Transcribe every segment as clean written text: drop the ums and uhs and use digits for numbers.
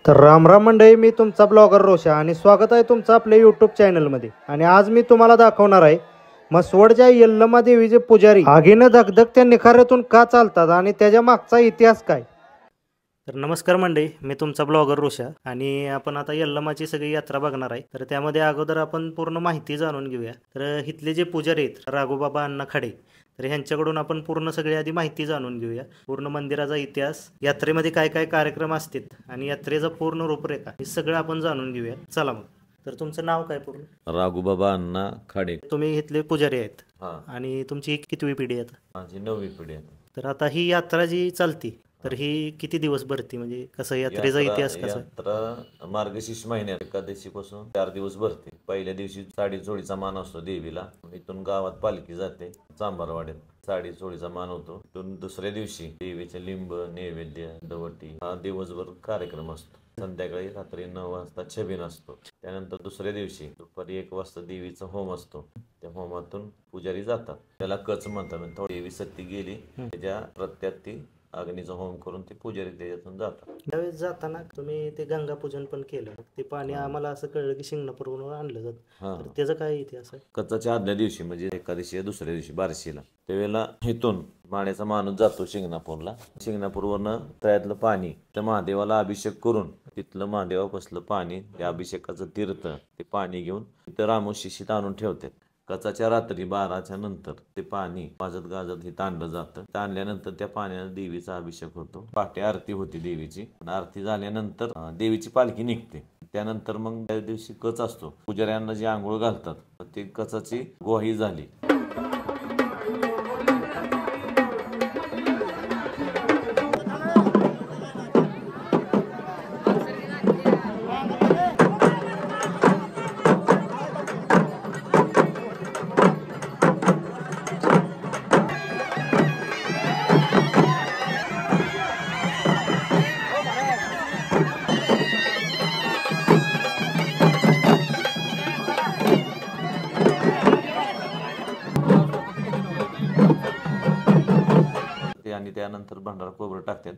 तर राम राम मंडळी, मी तुमचा ब्लॉगर रोशा आणि स्वागत आहे तुमचं आपल्या यूट्यूब चॅनलमध्ये। आणि आज मी तुम्हाला दाखवणार आहे म्हसवडच्या यल्लमा देवीचे पुजारी आगीनं धगधगत्या निखाऱ्यातून का चालतात आणि त्याच्या मागचा इतिहास काय। तर नमस्कार मंडळी, मी तुमचा ब्लॉगर रोशा आणि आपण आता यल्लमाची सगळी यात्रा बघणार आहे। तर त्यामध्ये अगोदर आपण पूर्ण माहिती जाणून घेऊया। तर इथले जे पुजारी आहेत राघोबाबा अण्णा खाडे, तर ह्यांच्याकडून आपण पूर्ण सगळी आधी माहिती जाणून घेऊया। पूर्ण मंदिराचा इतिहास, यात्रेमध्ये काय काय कार्यक्रम असतात आणि यात्रेचा पूर्ण रूपरेखा हे सगळं आपण जाणून घेऊया। चला मग। तर तुमचं नाव काय पूर्ण? राघोबाबा अण्णा खाडे। तुम्ही इथले पुजारी आहेत हा, आणि तुमची कितवी पिढी आहे? माझी 9वी पिढी आहे। तर आता ही यात्रा जी चालती तर ही किती दिवस भरती, म्हणजे कसं यात्रेचा इतिहास कसा? यात्रा मार्गशीर्ष महिन्यात एकादशी पासून 4 दिवस भरते। पहिल्या दिवशी साडी चोळीचा मान असतो देवीला। इथून गावात पालखी जाते चांभारवाड्यात, साडी चोळीचा मान होतो। इथून दुसऱ्या दिवशी देवीचे लिंब, नैवेद्य, दवटी हा दिवसभर कार्यक्रम असतो। संध्याकाळी रात्री 9 वाजता छबिना असतो। त्यानंतर दुसऱ्या दिवशी दुपारी 1 वाजता देवीचा होम असतो। त्या होमातून पुजारी जातात, त्याला कच म्हणतात। देवी सत्ती गेली त्याच्या प्रत्यात ती अग्नीचा होम करून ते पुजारी त्याच्यातून जातात। त्यावेळेस जाताना तुम्ही ते गंगा पूजन पण केलं, ते पाणी आम्हाला असं कळलं की शिंगणापूरवरून आणलं जातं, तर त्याचा काय इतिहास आहे? कचाच्या आदल्या दिवशी म्हणजे एकादशी दुसऱ्या दिवशी बारशीला त्यावेळेला इथून माण्याचा माणूस जातो शिंगणापूरला। शिंगणापूरवरनं तळ्यातलं पाणी त्या महादेवाला अभिषेक करून तिथलं महादेवापासलं पाणी, त्या अभिषेकाचं तीर्थ ते पाणी घेऊन तिथं रामोशीशीत आणून ठेवतात। कचाच्या रात्री 12च्या नंतर ते पाणी वाजत गाजत हे ताणलं जातं। ताणल्यानंतर त्या पाण्याने देवीचा अभिषेक होतो। पहाटे आरती होती देवीची। आरती झाल्यानंतर देवीची पालखी निघते। त्यानंतर मग त्या दिवशी कच असतो, पुजाऱ्यांना जे आंघोळ घालतात ते कचाची गोही झाली। आणि त्यानंतर भंडारा कोबरं टाकतात।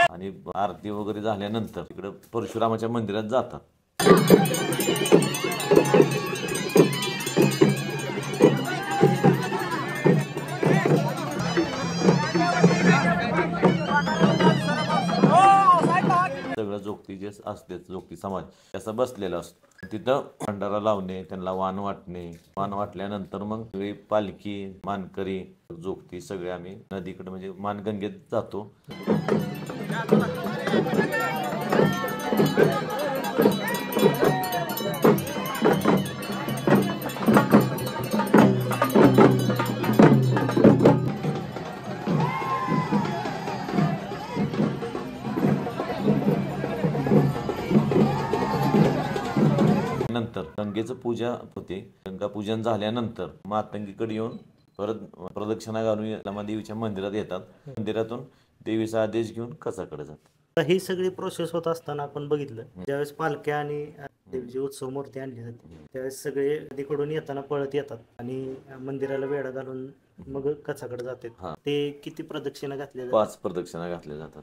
आणि आरती वगैरे झाल्यानंतर तिकडे परशुरामाच्या मंदिरात जातात। सगळं जोगती जे असते, जोगती समाज त्याचा बसलेला असतो। तिथं भंडारा लावणे, त्यांना वाण वाटणे, वाण वाटल्यानंतर मग सगळी पालखी, मानकरी, जोगती सगळे आम्ही नदीकडे म्हणजे मानगंगेत जातो। नंतर गंगेचं पूजा होते। गंगा पूजन झाल्यानंतर मातंगीकडे येऊन परत प्रदक्षिणा घालून यल्लमा देवीच्या मंदिरात येतात। मंदिरातून देवीचा आदेश घेऊन कचाकडे जातात। ही सगळी प्रोसेस होत असताना आपण बघितलं ज्यावेळेस पालख्या आणि देवीची उत्सव मूर्ती आणली जाते त्यावेळेस सगळे नदीकडून येताना पळत येतात आणि मंदिराला वेढा घालून मग कचाकडे जातात। ते किती प्रदक्षिणा घातल्या जातात? 5 प्रदक्षिणा घातल्या जातात।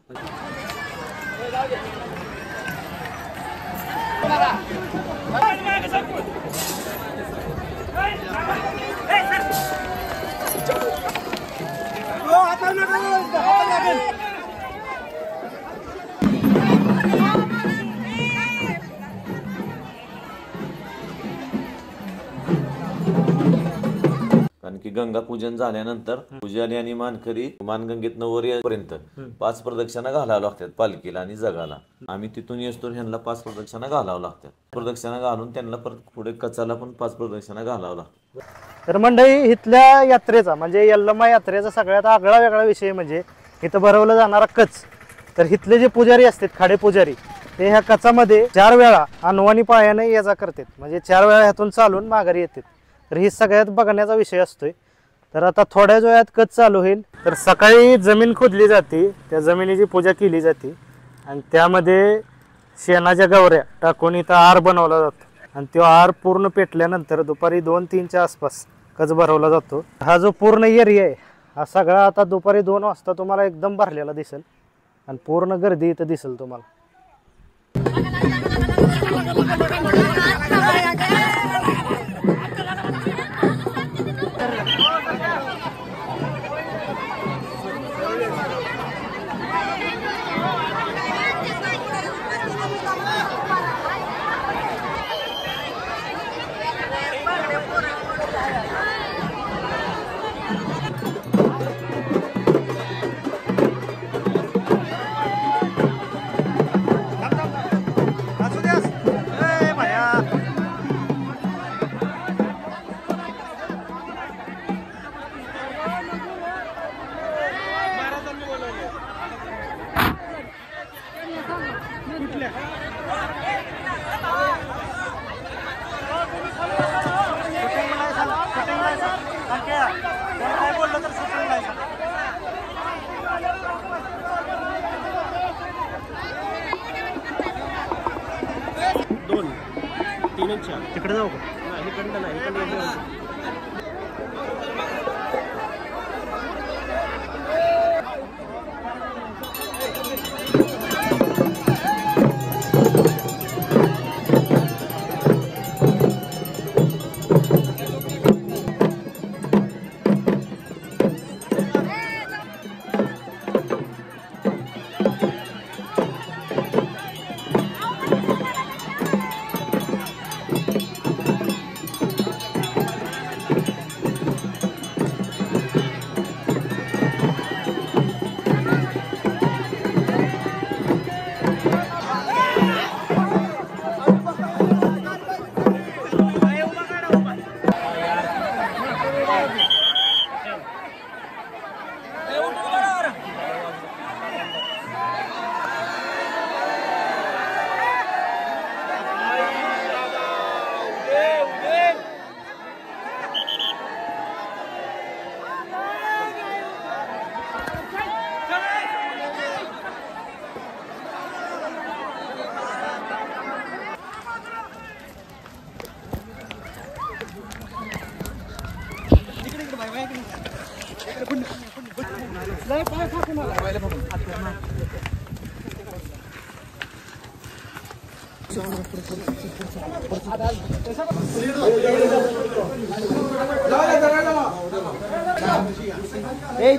कारण की गंगा पूजन झाल्यानंतर पुजारी आणि मानकरी मानगंगेतनं वर येईपर्यंत 5 प्रदक्षिणा घालावं लागतात पालखीला आणि जगाला। आम्ही तिथून येतो ह्यांना 5 प्रदक्षिणा घालावं लागतात। प्रदक्षिणा घालून त्यांना परत पुढे कचाला पण 5 प्रदक्षिणा घालावं लागतात। तर मंडळी, इथल्या यात्रेचा म्हणजे यल्लमा यात्रेचा सगळ्यात आगळा वेगळा विषय म्हणजे इथं भरवलं जाणारा कच। तर इथले जे पुजारी असतात, खाडे पुजारी, ते ह्या कचामध्ये 4 वेळा अनवाणी पायाने ये जा करतात, म्हणजे 4 वेळा ह्यातून चालून माघारी येतात। तर ही सगळ्यात बघण्याचा विषय असतोय। तर आता थोड्या वेळात कच चालू होईल। तर सकाळी जमीन खोदली जाते, त्या जमिनीची पूजा केली जाते आणि त्यामध्ये शेणाच्या गवऱ्या टाकून इथं आर बनवला जातो। आणि तो आर पूर्ण पेटल्यानंतर दुपारी 2-3च्या आसपास कच भरवला जातो. हा जो पूर्ण एरिया आहे हा सगळा आता दुपारी 2 वाजता तुम्हाला एकदम भरलेला दिसेल आणि पूर्ण गर्दी इथं दिसेल तुम्हाला. तिकडे जाऊ का?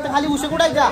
खाली उशा कुठायच्या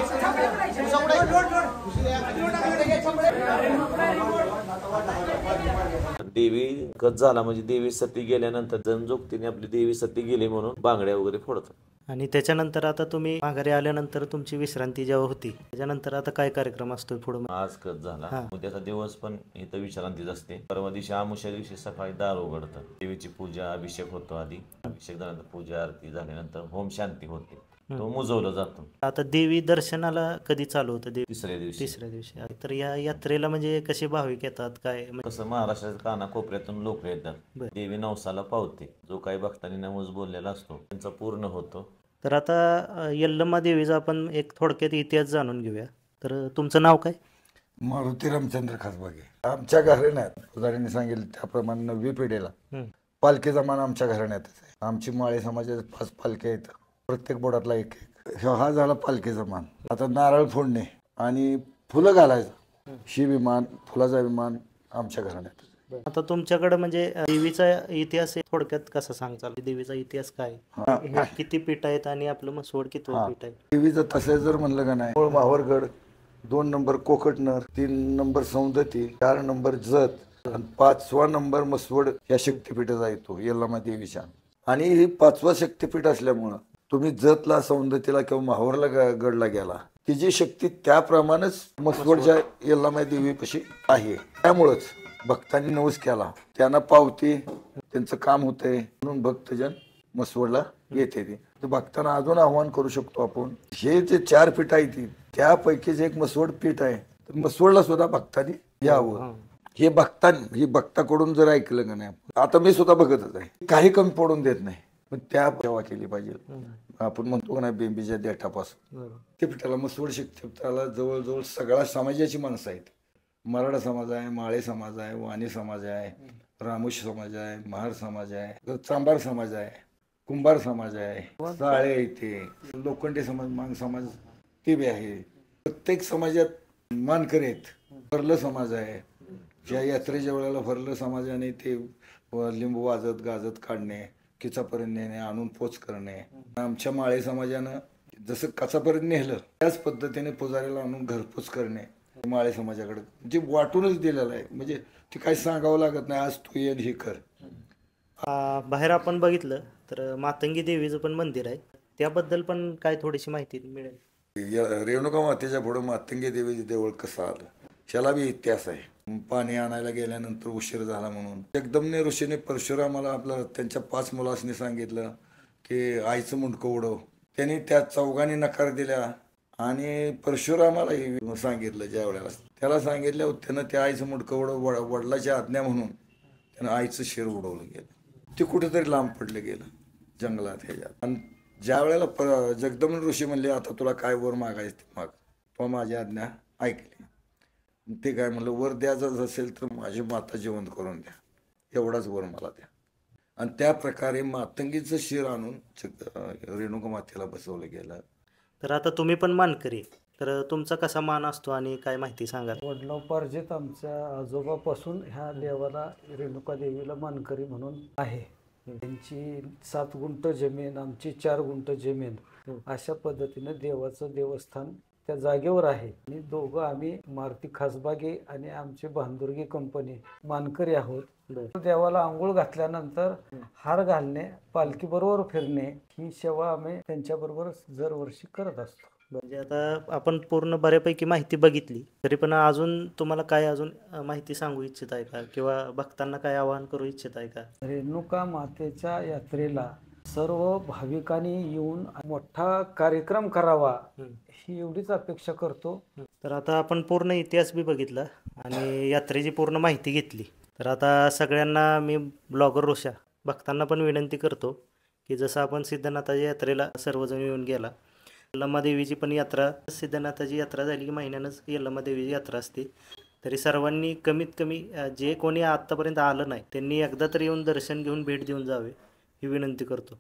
देवी कच झाला म्हणजे देवी सती गेल्यानंतर जनजोगतीने आपली देवी सती गेली म्हणून बांगड्या वगैरे फोडतात. आणि त्याच्यानंतर आता तुम्ही माघारी आल्यानंतर तुमची विश्रांती जेव्हा होती त्याच्यानंतर आता काय कार्यक्रम असतो पुढे? आज कच झाला उद्याचा दिवस पण इथं विश्रांतीच असते. परवा दिवशी आमुष्या दिवशी सकाळी दार उघडतात. देवीची पूजा अभिषेक होतो. आधी अभिषेक झाल्यानंतर पूजा आरती झाल्यानंतर होम शांती होते. तो मुजवला जातो. आता देवी दर्शनाला कधी चालू होतं? तिसऱ्या दिवशी. तर या यात्रेला म्हणजे कसे भाविक येतात काय? कसं महाराष्ट्राच्या कानाकोपऱ्यातून लोक येतात. देवी नवसाला पावते. जो काही भक्तांनी नमूज बोललेला असतो त्यांचा पूर्ण होतो. तर आता यल्लम्मा देवीचा आपण एक थोडक्यात इतिहास जाणून घेऊया. तर तुमचं नाव काय? मारुती रामचंद्र खासबागे. आमच्या घराण्यात उदाहरणाने सांगेल त्याप्रमाणे 9वी पिढीला पालखीचा मान आमच्या घराण्यातच आहे. आमची माळी समाजाचे 5 पालख्या आहेत. प्रत्येक बोटातला एक हा झाला पालखीचा मान. आता नारळ फोडणे आणि फुलं घालायचं ही विमान फुलाचा विमान आमच्या घराण्यात. आता तुमच्याकडे म्हणजे देवीचा इतिहास थोडक्यात कसा सांगचाल? देवीचा इतिहास काय? किती पीठ आहेत आणि आपलं मसवड किती पीठ आहे? देवीचं तसं जर म्हणलं का नाही, Mahurgad, 2 number कोकटनर, 3 number Saundatti, 4 number Jat आणि 5वा नंबर मसवड या शक्तिपीठाचा येतो यल्लम्मा देवीच्या. आणि ही 5वा शक्तिपीठ असल्यामुळं तुम्ही जतला सौंदतीला किंवा माहूरला गडला गेला तिची शक्ती त्याप्रमाणेच मसवडच्या यल्लम्मा देवीपाशी आहे. त्यामुळंच भक्तांनी नवस केला त्यांना पावती त्यांचं काम होतंय म्हणून भक्तजन मसवडला येते. ते भक्तांना अजून आव्हान करू शकतो आपण. हे जे 4 पीठ आहे त्यापैकीच एक मसवड पीठ आहे. तर मसवडला सुद्धा भक्तांनी यावं. हे भक्ताकडून जर ऐकलं का नाही, आता मी सुद्धा बघतच आहे, काही कमी पडून देत नाही. पण त्या सेवा केली पाहिजे. आपण म्हणतो का नाही बेंबीच्या देठापासून ते पिठाला मसवड शक्तिपीठाला जवळजवळ सगळ्या समाजाची माणसं आहेत. मराठा समाज आहे, माळे समाज आहे, वाणी समाज आहे, रामोशी समाज आहे, महार समाज आहे, चांभार समाज आहे, कुंभार समाज आहे, साळे आहे, ते लोखंडे समाज, मान समाज ते बी आहे. प्रत्येक समाजात मानकरी आहेत. फरलं समाज आहे, ज्या यात्रेच्या वेळेला फरलं समाजाने ते लिंबू वाजत गाजत काढणे, किचापर्यंत नेणे, आणून पोच करणे. आमच्या माळे समाजानं जसं कचापर्यंत नेलं त्याच पद्धतीने पुजाऱ्याला आणून घरपोच करणे माळे समाजाकडे म्हणजे वाटूनच दिलेलं आहे. म्हणजे ते काही सांगावं लागत नाही, आज तू ये हे कर. बाहेर आपण बघितलं तर मातंगी देवीचं पण मंदिर आहे, त्याबद्दल पण काय थोडीशी माहिती मिळेल? रेणुका मातेच्या पुढे मातंगी देवीचे देऊळ कसं आलं ह्याला बी इतिहास आहे. पाणी आणायला गेल्यानंतर उशीर झाला म्हणून जगदम्ने ऋषीने परशुरामाला आपल्या त्यांच्या 5 मुलासनी सांगितलं की आईचं मुंडकं उडव. त्यांनी त्या चौघांनी नकार दिला आणि परशुरामाला सांगितलं. ज्या वेळेला त्याला सांगितलं त्यानं त्या आईचं मुंडकं उडव, वडिलाची आज्ञा म्हणून त्यानं आईचं शिर उडवलं गेलं. ते कुठेतरी लांब पडलं गेलं जंगलात ह्याच्यात. आणि ज्या वेळेला जगदम्ने ऋषी म्हणले आता तुला काय वर मागायचं ते माग, तो माझी आज्ञा ऐकली. ते काय म्हणलं वर द्यायचं असेल तर माझी माता जिवंत करून द्या, एवढाच वर मला द्या. आणि त्या प्रकारे मातंगीचं शिर आणून रेणुका मातेला बसवलं गेलं. तर आता तुम्ही पण मानकरी, तर तुमचा कसा मान असतो आणि काय माहिती सांगा? वडिलोपार्जित आमच्या आजोबापासून ह्या देवाला रेणुका देवीला मानकरी म्हणून आहे. त्यांची 7 गुंठ जमीन, आमची 4 गुंठ जमीन, अशा पद्धतीने देवाचं देवस्थान त्या जागेवर आहे. आणि दोघं आम्ही मारुती खासबागे आणि आमची बहादुर्गी कंपनी मानकरी आहोत. देवाला आंघोळ घातल्यानंतर हार घालणे, पालखी बरोबर फिरणे ही सेवा आम्ही त्यांच्याबरोबर दरवर्षी करत असतो. म्हणजे आता आपण पूर्ण बऱ्यापैकी माहिती बघितली, तरी पण अजून तुम्हाला काय अजून माहिती सांगू इच्छित आहे का, किंवा भक्तांना काय आवाहन करू इच्छित आहे का? रेणुका मातेच्या यात्रेला सर्व भाविकांनी येऊन मोठा कार्यक्रम करावा ही एवढीच अपेक्षा करतो. तर आता आपण पूर्ण इतिहास बी बघितला आणि यात्रेची पूर्ण माहिती घेतली. तर आता सगळ्यांना मी ब्लॉगर रोषा भक्तांना पण विनंती करतो की जसं आपण सिद्धनाथाच्या यात्रेला सर्वजण येऊन गेला, यल्लमा देवीची पण यात्रा, सिद्धनाथाची यात्रा झाली की महिन्यानंच यल्लमा देवीची यात्रा असते. तरी सर्वांनी कमीत कमी जे कोणी आत्तापर्यंत आलं नाही त्यांनी एकदा तरी येऊन दर्शन घेऊन भेट देऊन जावे ही विनंती करतो.